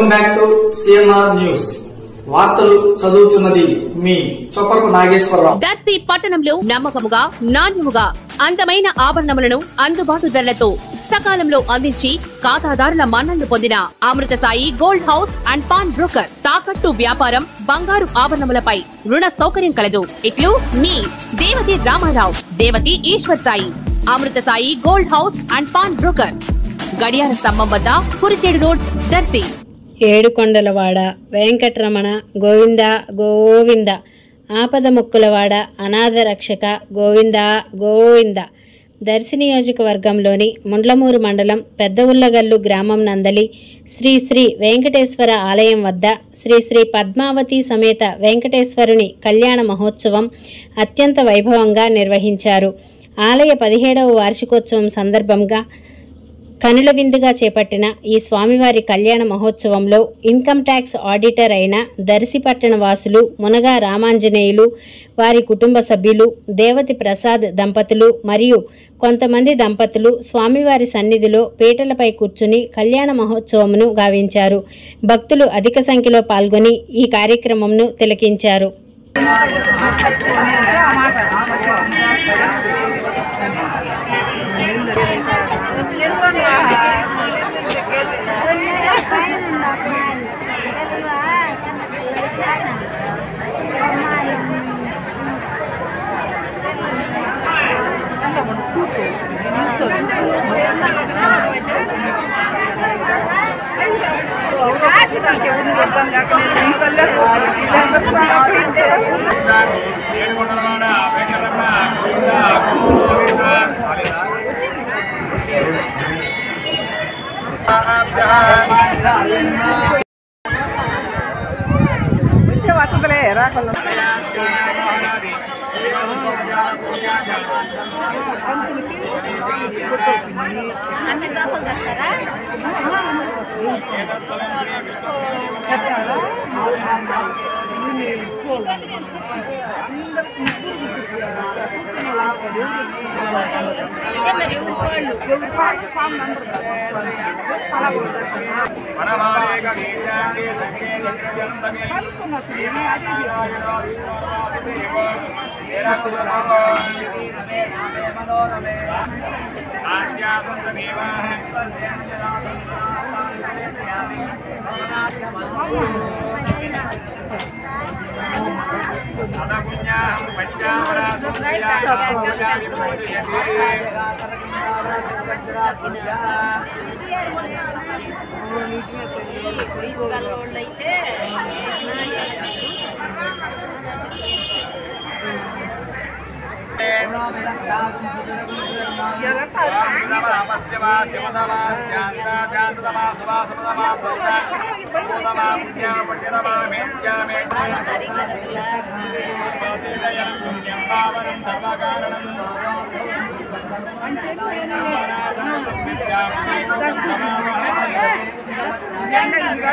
Welcome back to CMR news. వార్తలు చదువుతున్నది మీ చొప్పకు నాగేశ్వరరావు. దర్శి పట్టణంలో నమ్మకముగా నాణ్యముగా అందమైన ఆభరణములను అందుబాటు ధరలతో సకాలంలో అందించి ఖాతాదారుల మన్ననలు పొందిన Amrutha Sai gold house and pawn brokers. తాకట్టు వ్యాపారం, బంగారు ఆభరణములపై రుణ సౌకర్యం కలదు. ఇట్లు మీ Devathi Ramarao, Devathi Eshwar Sai. Amrutha Sai gold house and pawn brokers, గడియార స్తంభం వద్ద కురిచేడు రోడ్, దర్శి. ఏడుకొండలవాడ వెంకటరమణ గోవింద గోవింద, ఆపద ముక్కులవాడ అనాథ రక్షక గోవింద గోవింద. దర్శి నియోజకవర్గంలోని ముండ్లమూరు మండలం పెద్ద ఉల్లగల్లు గ్రామం నందలి శ్రీ శ్రీ వెంకటేశ్వర ఆలయం వద్ద శ్రీ శ్రీ పద్మావతి సమేత వెంకటేశ్వరుని కళ్యాణ మహోత్సవం అత్యంత వైభవంగా నిర్వహించారు. ఆలయ 17వ వార్షికోత్సవం సందర్భంగా కనుల విందుగా చేపట్టిన ఈ స్వామివారి కళ్యాణ మహోత్సవంలో ఇన్కమ్ ట్యాక్స్ ఆడిటర్ అయిన దర్శి పట్టణ వాసులు మునగా రామాంజనేయులు, వారి కుటుంబ సభ్యులు, దేవతి ప్రసాద్ దంపతులు మరియు కొంతమంది దంపతులు స్వామివారి సన్నిధిలో పీటలపై కూర్చుని కళ్యాణ మహోత్సవమును గావించారు. భక్తులు అధిక సంఖ్యలో పాల్గొని ఈ కార్యక్రమంను తిలకించారు.